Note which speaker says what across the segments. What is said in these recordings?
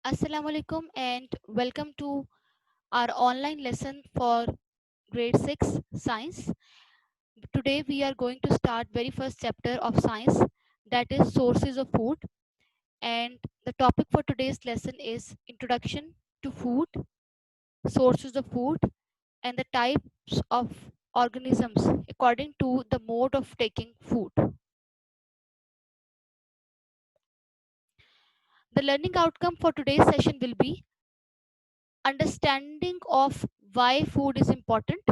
Speaker 1: Assalamu alaikum and welcome to our online lesson for grade 6 science. Today we are going to start very first chapter of science, that is sources of food, and the topic for today's lesson is introduction to food, sources of food, and the types of organisms according to the mode of taking food. The learning outcome for today's session will be understanding of why food is important,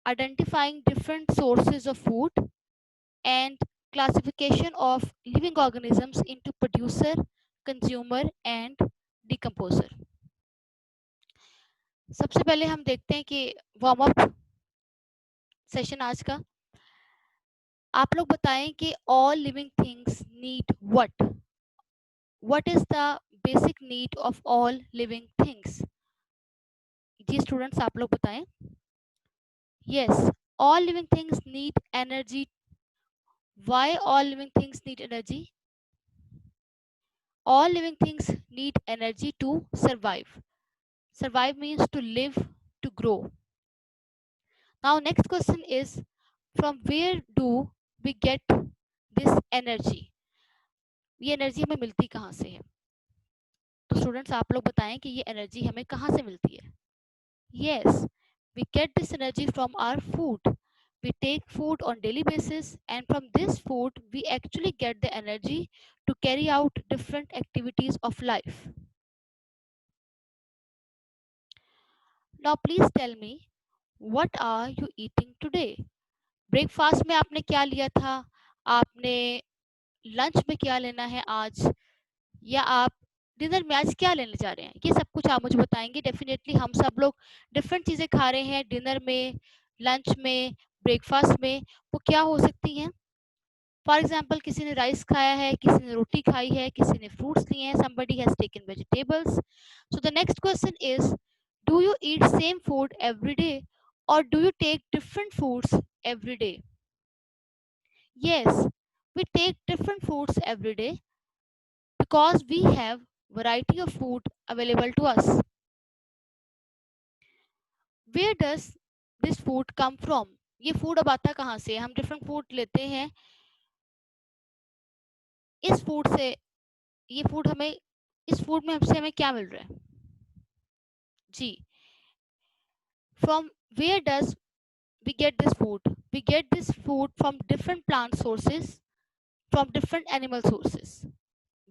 Speaker 1: identifying different sources of food, and classification of living organisms into producer, consumer and decomposer. सबसे पहले हम देखते हैं कि warm up session आज का आप लोग बताएं कि all living things need what is the basic need of all living things. जी स्टूडेंट्स आप लोग बताएं. Yes, all living things need energy. Why all living things need energy? All living things need energy to survive. Survive means to live, to grow. Now, next question is from where do we get this energy? ये energy हमें मिलती कहाँ से है? तो students आप लोग बताएं कि ये एनर्जी हमें कहाँ से मिलती है? Yes, we get this energy from our food. We take food on daily basis and from this food we actually get the energy to carry out different activities of life. Now please tell me, what are you eating today? Breakfast में आपने क्या लिया था? आपने lunch में क्या लेना है आज? या आप डिनर में आज क्या लेने जा रहे हैं? ये सब कुछ आप मुझे बताएंगे. डेफिनेटली हम सब लोग डिफरेंट चीजें खा रहे हैं डिनर में, लंच में, ब्रेकफास्ट में. वो क्या हो सकती हैं? फॉर एग्जाम्पल किसी ने राइस खाया है, किसी ने रोटी खाई है, किसी ने फ्रूट्स लिए हैं, somebody has taken vegetables. So the next question is, do you eat same food every day or do you take different foods every day? Yes, we take different foods every day because we have variety of food available to us. Where does this food come from? ये food अब आता कहाँ से? हम different food लेते हैं. इस food से ये फूड हमें इस फूड में हमसे हमें क्या मिल रहा है? जी, from where does we get this food? We get this food from different plant sources, from different animal sources.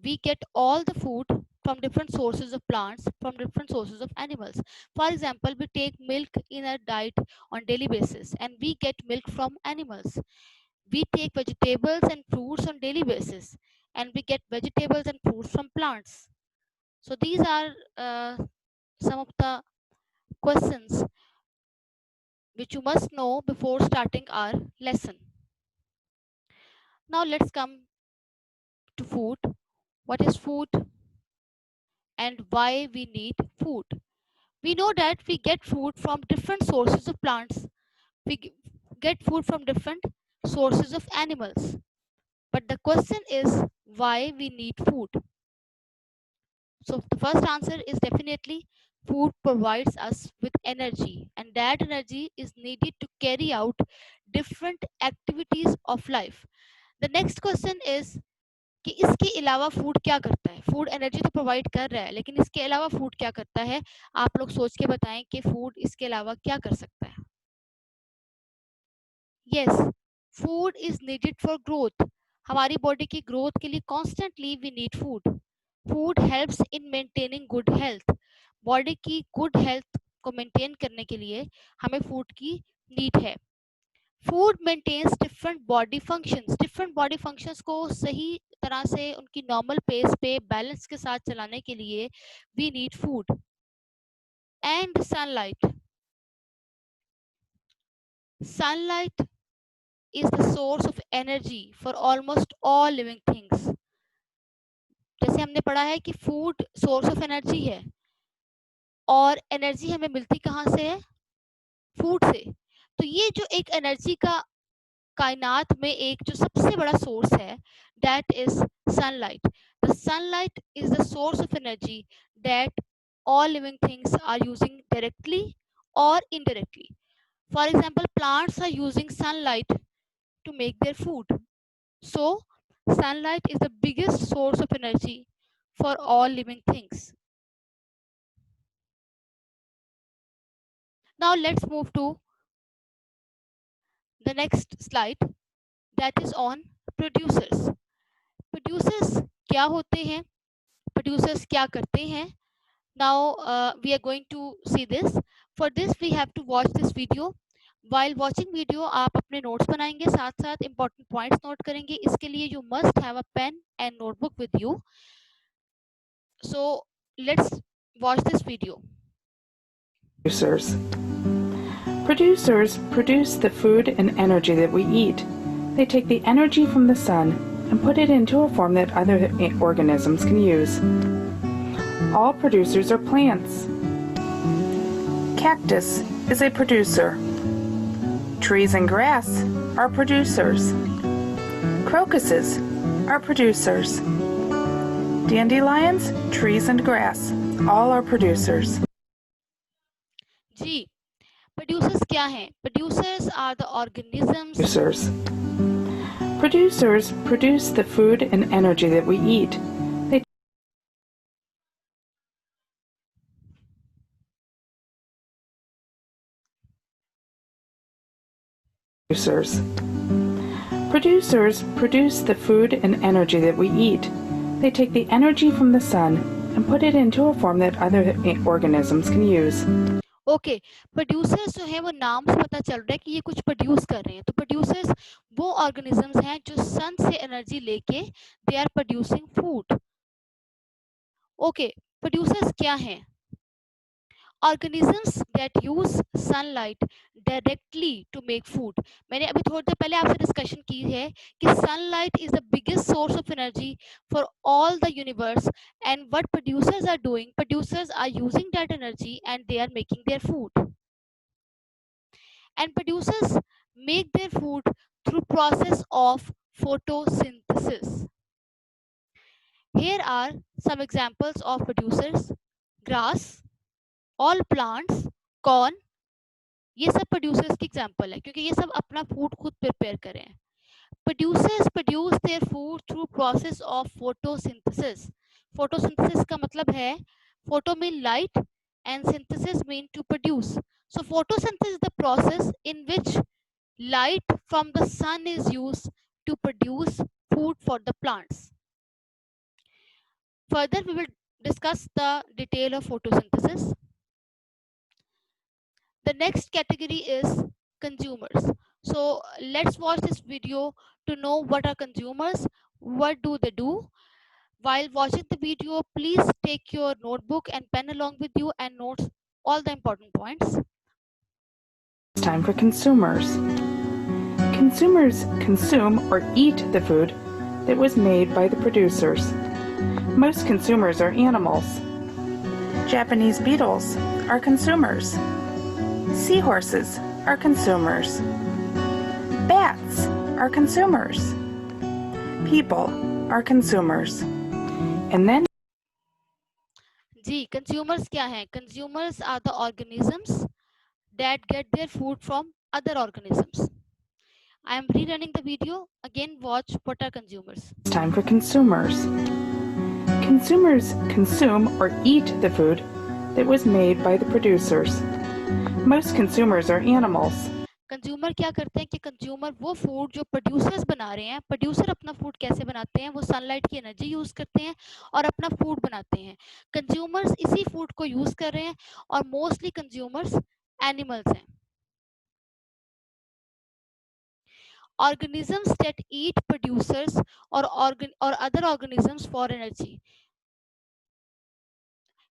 Speaker 1: We get all the food from different sources of plants, from different sources of animals. For example, we take milk in our diet on daily basis and we get milk from animals. We take vegetables and fruits on daily basis and we get vegetables and fruits from plants. So these are some of the questions which you must know before starting our lesson. Now let's come to food. What is food and why we need food? We know that we get food from different sources of plants. We get food from different sources of animals. But the question is why we need food. So the first answer is definitely food provides us with energy and that energy is needed to carry out different activities of life. The next question is कि इसके अलावा food क्या करता है? Food energy तो provide कर रहा है लेकिन इसके अलावा फूड क्या करता है? आप लोग सोच के बताएं कि फूड इसके अलावा क्या कर सकता है? Yes, food is needed for growth. हमारी बॉडी की ग्रोथ के लिए constantly we need food. Food helps in maintaining good health. Body की गुड हेल्थ को मेंटेन करने के लिए हमें फूड की नीड है. Food maintains different body functions को सही तरह से उनकी नॉर्मल पेस पे बैलेंस के साथ चलाने के लिए we need food. And sunlight is the source of energy for almost all living things. जैसे हमने पढ़ा है कि फूड सोर्स ऑफ एनर्जी है और एनर्जी हमें मिलती कहाँ से है? फूड से. तो ये जो एक एनर्जी का कायनात में एक जो सबसे बड़ा सोर्स है, that is sunlight. The the sunlight is the source of energy that all living things are using directly or indirectly. For example, plants are using sunlight to make their food. So, sunlight is the biggest source of energy for all living things. Now, let's move to the next slide, that is on producers. Producers क्या होते हैं? Producers क्या करते हैं? Now we are going to see this. For this we have to watch this video. While watching video आप अपने notes बनाएंगे, साथ साथ important points note करेंगे. इसके लिए you must have a pen and notebook with you. So let's watch this video.
Speaker 2: Producers. Producers produce the food and energy that we eat. They take the energy from the sun and put it into a form that other organisms can use. All producers are plants. Cactus is a producer. Trees and grass are producers. Crocuses are producers. Dandelions, trees, and grass all are producers.
Speaker 1: Ji, producers क्या हैं? Producers are the organisms.
Speaker 2: Producers produce the food and energy that we eat. Producers produce the food and energy that we eat. They take the energy from the sun and put it into a form that other organisms can use.
Speaker 1: Okay, producers जो है वो नाम से पता चल रहा है कि ये कुछ प्रोड्यूस कर रहे हैं. तो प्रोड्यूसर्स वो ऑर्गेनिजम्स हैं जो सन से एनर्जी लेके they are producing food. Okay, producers क्या हैं? organisms that use sunlight directly to make food. मैंने अभी थोड़ी देर पहले आपसे डिस्कशन की है कि sunlight is the biggest source of energy for all the universe, and what producers are doing, producers are using that energy and they are making their food. And producers make their food through process of photosynthesis. Here are some examples of producers: grass, all plants, corn. ये सब producers की example है क्योंकि ये सब अपना food खुद prepare कर रहे हैं. Producers produce their food through process of photosynthesis. Photosynthesis का मतलब है photo mean light and synthesis mean to produce. So photosynthesis is the process in which light from the sun is used to produce food for the plants. Further, we will discuss the detail of photosynthesis. The next category is consumers. So let's watch this video to know what are consumers, what do they do. While watching the video, please take your notebook and pen along with you and notes all the important points.
Speaker 2: It's time for consumers. Consumers consume or eat the food that was made by the producers. Most consumers are animals. Japanese beetles are consumers. Seahorses are consumers. Bats are consumers. People are consumers. And then
Speaker 1: जी, consumers क्या हैं? Consumers are the organisms that get their food from other organisms. I am rerunning the video. Again, watch what are consumers.
Speaker 2: It's time for consumers. Consumers consume or eat the food that was made by the producers. Most consumers are animals.
Speaker 1: Consumer क्या करते हैं कि consumer वो food जो producers बना रहे हैं. Producer अपना फूड कैसे बनाते हैं? वो सनलाइट की एनर्जी यूज करते हैं और अपना फूड बनाते हैं. कंज्यूमर्स इसी फूड को यूज कर रहे हैं और मोस्टली कंज्यूमर्स एनिमल्स हैं. Organisms that eat producers or other organisms for energy.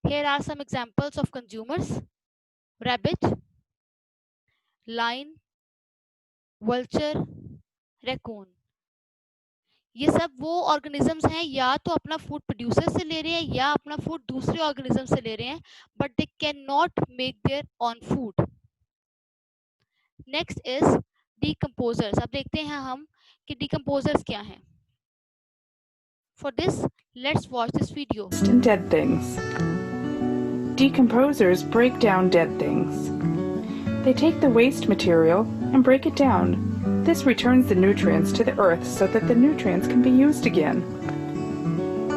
Speaker 1: Here are some examples of consumers: rabbit, lion, vulture, raccoon. ये सब वो ऑर्गेनिजम्स हैं या तो अपना फूड प्रोड्यूसर से ले रहे हैं या अपना फूड दूसरे ऑर्गेनिज्म से ले रहे हैं, but they can not make their on food. Next is decomposers. अब देखते हैं हम कि डिकम्पोजर्स क्या हैं. For this, let's watch this video.
Speaker 2: And dead things. Decomposers break down dead things. They take the waste material and break it down. This returns the nutrients to the earth so that the nutrients can be used again.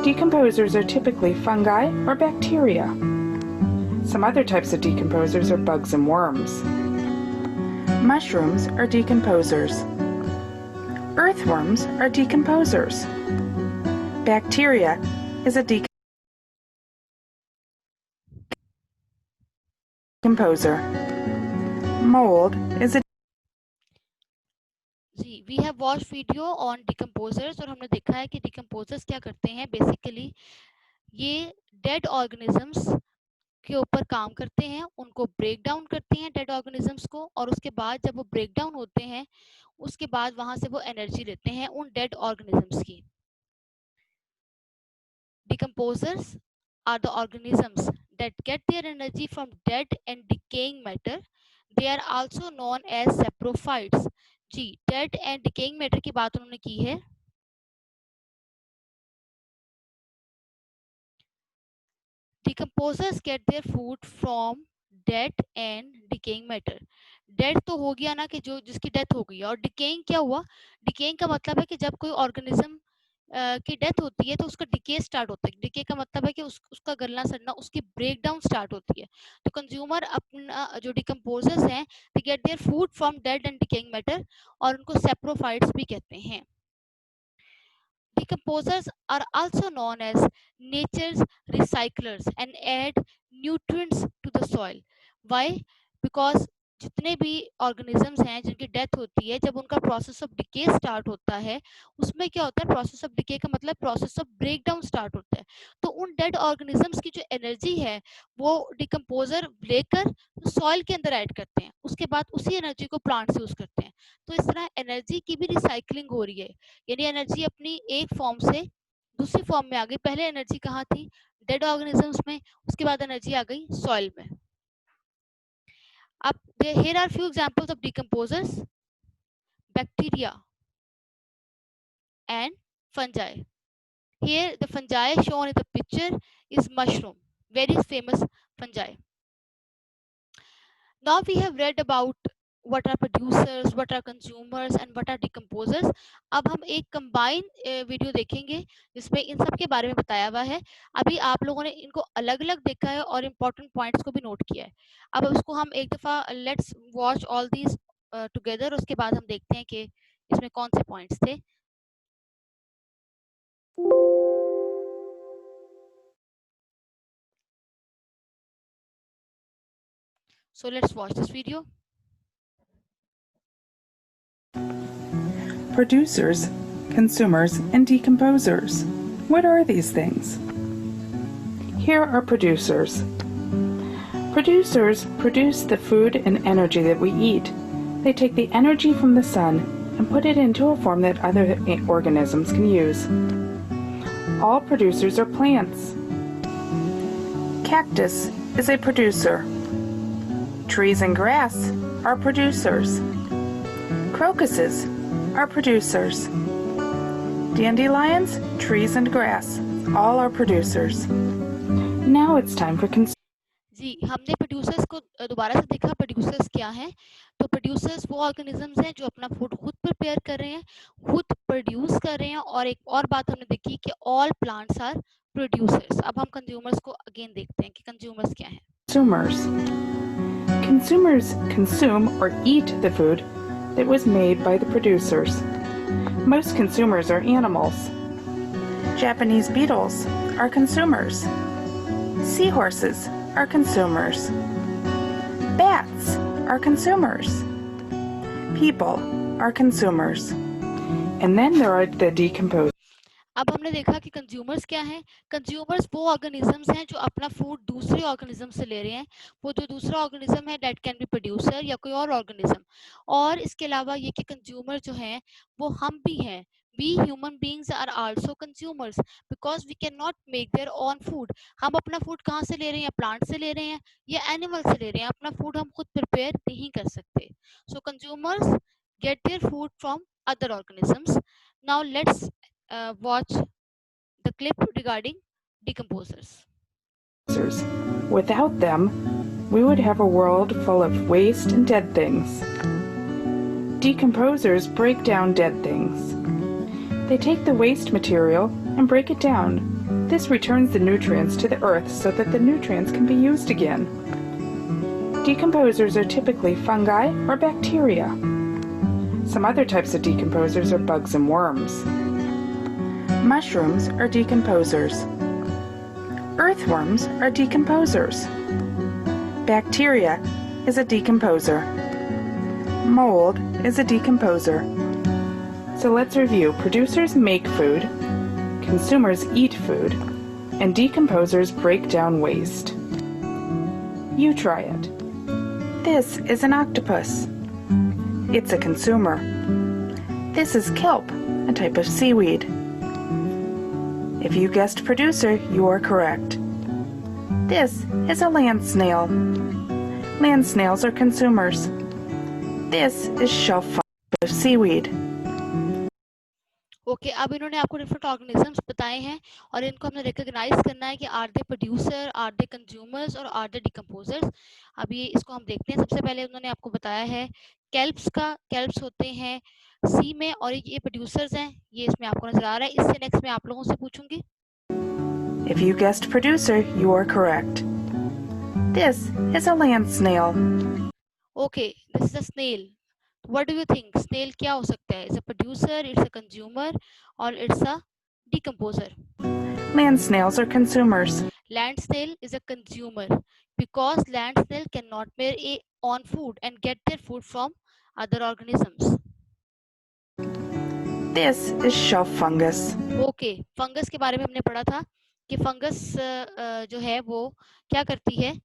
Speaker 2: Decomposers are typically fungi or bacteria. Some other types of decomposers are bugs and worms. Mushrooms are decomposers. Earthworms are decomposers. Bacteria is a decomposer. Mold is a
Speaker 1: ji, we have watched video on decomposers और हमने देखा है कि decomposers क्या करते हैं. Basically, ये dead organisms के ऊपर काम करते हैं, उनको ब्रेक डाउन करते हैं डेड ऑर्गेनिजम्स को, और उसके बाद जब वो ब्रेक डाउन होते हैं उसके बाद वहां से वो एनर्जी लेते हैं उन डेड ऑर्गेनिजम्स की. Decomposers are the organisms that get their energy from dead and decaying matter. They are also known as saprophytes. जी, dead and decaying matter की बात उन्होंने की है. Decomposers get their food from dead and decaying matter. Dead तो हो गया ना कि जो जिसकी डेथ हो गई है, और डिकेइंग क्या हुआ. डिकेइंग का मतलब है कि जब कोई ऑर्गेनिज्म की डेथ होती है तो उसका डिके स्टार्ट होता है. डिके का मतलब है कि उसका गलना सड़ना, उसकी ब्रेक डाउन स्टार्ट होती है. तो कंज्यूमर अपना जो डिकम्पोजर्स हैं, they get their food from dead and decaying matter, और उनको सेप्रोफाइट्स भी कहते हैं. Decomposers are also known as nature's recyclers and add nutrients to the soil. Why? Because जितने भी ऑर्गेनिजम्स हैं जिनकी डेथ होती है, जब उनका प्रोसेस ऑफ डिके स्टार्ट होता है, उसमें क्या होता है, प्रोसेस ऑफ डिके का मतलब process of break down start होता है. तो उन डेड ऑर्गेनिजम्स की जो एनर्जी है वो डिकम्पोजर लेकर सॉइल के अंदर ऐड करते हैं, उसके बाद उसी एनर्जी को प्लांट्स यूज करते हैं. तो इस तरह एनर्जी की भी रिसाइकलिंग हो रही है, यानी एनर्जी अपनी एक फॉर्म से दूसरी फॉर्म में आ गई. पहले एनर्जी कहाँ थी, डेड ऑर्गेनिजम्स में, उसके बाद एनर्जी आ गई सॉइल में. अब here are few examples of decomposers: bacteria and fungi. Here the fungi shown in the picture is mushroom, very famous fungi. Now we have read about what are producers, what are consumers and what are decomposers. अब हम एक combine video देखेंगे जिसमें इन सब के बारे में बताया हुआ है. अभी आप लोगों ने इनको अलग अलग देखा है और इम्पोर्टेंट पॉइंट्स को भी नोट किया है. अब उसको हम एक दफा let's watch all these together, उसके बाद हम देखते हैं कि इसमें कौन से पॉइंट्स थे. So let's watch this video.
Speaker 2: producers, consumers, and decomposers. What are these things? Here are producers. Producers produce the food and energy that we eat. They take the energy from the sun and put it into a form that other organisms can use. All producers are plants. Cactus is a producer. Trees and grass are producers. Crocuses are producers. Dandelions, trees, and grass all are producers. Now it's time for
Speaker 1: जी, हमने producers को दोबारा से देखा. Producers क्या हैं? तो producers वो organisms हैं जो अपना फूड खुद प्रिपेयर कर रहे हैं, खुद प्रोड्यूस कर रहे हैं. और एक और बात हमने देखी कि ऑल प्लांट्स आर प्रोड्यूसर्स. अब हम कंज्यूमर्स को अगेन देखते हैं कि कंज्यूमर्स क्या हैं.
Speaker 2: consumers. Consumers consume or eat the food that was made by the producers. Most consumers are animals. Japanese beetles are consumers. Seahorses are consumers. Bats are consumers. People are consumers. And then there are the decomposers.
Speaker 1: अब हमने देखा कि consumers क्या हैं. Consumers वो organisms हैं जो अपना फूड दूसरे ऑर्गेनिज्म से ले रहे हैं. वो जो दूसरा ऑर्गेनिज्म है दैट कैन बी प्रोड्यूसर या कोई और ऑर्गेनिज्म. और इसके अलावा ये कि कंज्यूमर जो हैं वो हम भी हैं. We human beings are also consumers because we cannot make their own food. हम अपना फूड कहाँ से ले रहे हैं? प्लांट से ले रहे हैं या एनिमल से ले रहे हैं. अपना फूड हम खुद प्रिपेयर नहीं कर सकते. So consumers get their food from other organisms. Now let's watch the clip regarding decomposers.
Speaker 2: Without them, we would have a world full of waste and dead things. Decomposers break down dead things. They take the waste material and break it down. This returns the nutrients to the earth so that the nutrients can be used again. Decomposers are typically fungi or bacteria. Some other types of decomposers are bugs and worms. Mushrooms are decomposers. Earthworms are decomposers. Bacteria is a decomposer. Mold is a decomposer. So let's review. Producers make food, consumers eat food, and decomposers break down waste. You try it. This is an octopus. It's a consumer. This is kelp, a type of seaweed. If you guessed producer, you are correct. This is a land snail. Land snails are consumers. This is shellfish of seaweed.
Speaker 1: Okay अब इन्होंने आपको different organisms बताए हैं और इनको हमने recognise करना है कि are they producer, are they consumers और आर दे डिकम्पोजर्स. अभी इसको हम देखते हैं. सबसे पहले उन्होंने आपको बताया है कैल्प्स होते हैं सी में और ये प्रोड्यूसर्स हैं. ये इसमें आपको नजर आ रहा है. इससे नेक्स्ट मैं आप लोगों से पूछूंगी.
Speaker 2: If you guessed producer, you are correct. This is a land snail.
Speaker 1: Okay, this is a snail. What do you think? Snail क्या हो सकता है? It's a producer, it's a consumer, or it's a decomposer?
Speaker 2: Land snails are consumers.
Speaker 1: Land snail is a consumer because land snail cannot bear on food and get their food from other organisms.
Speaker 2: This is shelf fungus.
Speaker 1: Okay, fungus के बारे में हमने पढ़ा था कि fungus जो है वो क्या करती है.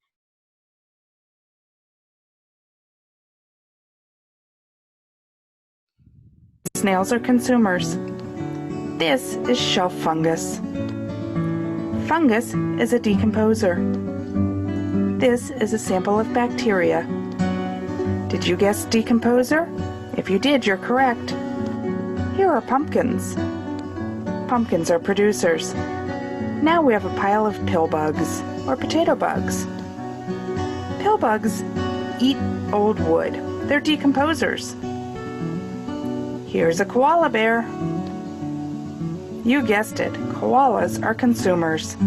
Speaker 2: Snails are consumers. This is shelf fungus. Fungus is a decomposer. This is a sample of bacteria. Did you guess decomposer? If you did, you're correct. Here are pumpkins. Pumpkins are producers. Now we have a pile of pill bugs, or potato bugs. Pill bugs eat old wood. They're decomposers. Here's a koala bear. You guessed it, koalas are consumers.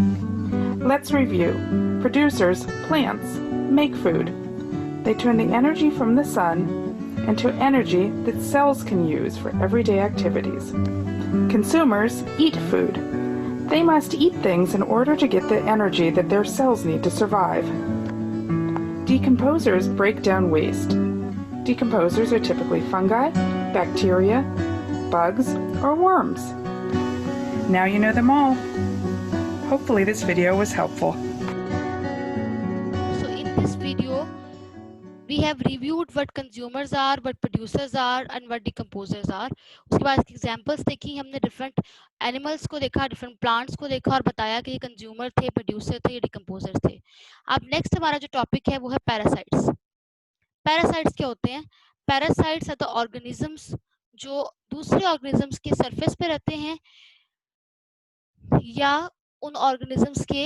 Speaker 2: Let's review. Producers, plants, make food. They turn the energy from the sun into energy that cells can use for everyday activities. Consumers eat food. They must eat things in order to get the energy that their cells need to survive. Decomposers break down waste. Decomposers are typically fungi, bacteria, bugs, or worms. Now you know them all. Hopefully this video was helpful.
Speaker 1: So in this video, we have reviewed what consumers are, what producers are, and what decomposers are. उसके बाद examples देखी हमने, different animals को देखा, different plants को देखा और बताया कि ये consumer थे, producer थे, decomposers थे. अब next हमारा जो topic है वो है parasites. Parasites क्या होते हैं? Parasites are the organisms जो दूसरे organisms के surface पे रहते हैं या उन organisms के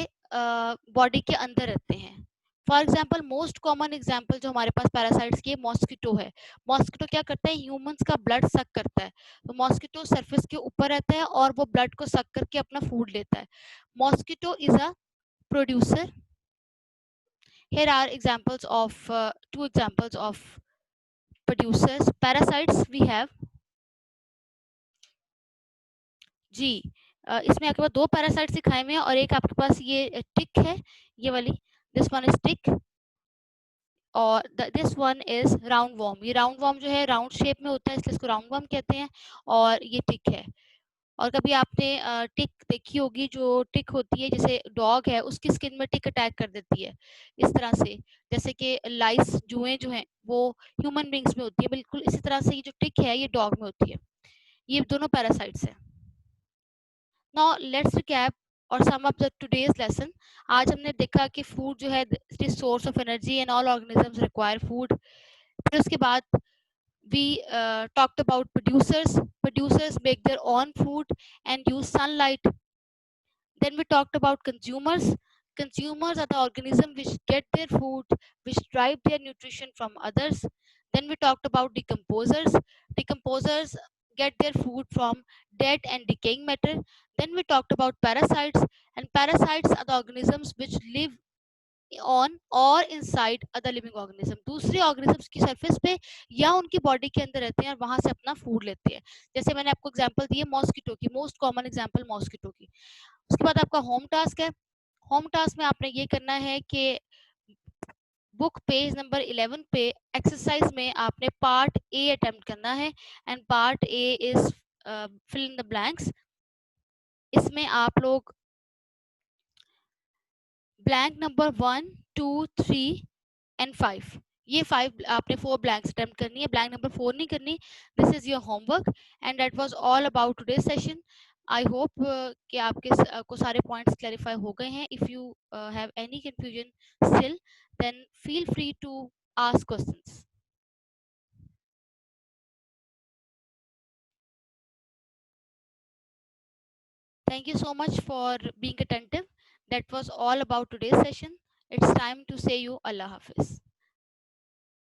Speaker 1: body के अंदर रहते हैं. For example most common example जो हमारे पास पैरासाइट्स की मॉस्किटो है. मॉस्किटो क्या करता है? ह्यूमंस का ब्लड सक करता है. तो मॉस्किटो सरफेस के ऊपर रहता है और वो ब्लड को सक करके अपना फूड लेता है. Mosquito is a producer. Here are examples of two examples of producers. Parasites we have जी. इसमें आपके पास दो पैरासाइट दिखाए हुए हैं और एक आपके पास ये टिक है, ये वाली. दिस वन इज टिक और this one is round warm. ये राउंड वॉर्म जो है राउंड शेप में होता है इसलिए इसको राउंड वॉर्म कहते हैं. और ये टिक है. और कभी आपने टिक देखी होगी, जो टिक होती है जैसे डॉग है उसकी स्किन में टिक अटैक कर देती है इस तरह से, जैसे कि लाइस जुएं जो हैं वो ह्यूमन बींग्स में होती है, बिल्कुल इसी तरह से ये जो टिक है ये डॉग में होती है. ये दोनों पैरासाइट्स हैं. नाउ लेट्स रिकैप और sum up the today's lesson. आज हमने देखा कि फूड जो है it is source of energy and all organisms require food. फिर उसके बाद we talked about producers. Producers make their own food and use sunlight Then we talked about consumers. Consumers are the organism which get their food, which derive their nutrition from others. Then we talked about decomposers. Decomposers get their food from dead and decaying matter. Then we talked about parasites, and parasites are the organisms which live on और inside other living organism, दूसरे organisms की surface पे या उनकी body के अंदर रहते हैं और वहां से अपना फूड लेते हैं। जैसे मैंने आपको एग्जांपल दी है मॉस्किटो की, मोस्ट कॉमन एग्जांपल मॉस्किटो की। उसके बाद आपका होम टास्क है। होम टास्क में आपने ये करना है कि बुक पेज नंबर 11 पे एक्सरसाइज में आपने पार्ट ए अटेम्प्ट करना है, and part A is fill in the blanks. इसमें आप लोग ब्लैंक नंबर 1, 2, 3 एंड 5, ये 5 आपने 4 ब्लैंक्स अटेम्प्ट करनी है, ब्लैंक नंबर 4 नहीं करनी। This is your homework and that was all about today session. I hope कि आपके को सारे पॉइंट्स क्लैरिफाई हो गए हैं। If you have any confusion still, then feel free to ask questions. Thank you so much for being attentive. That was all about today's session. It's time to say you Allah Hafiz.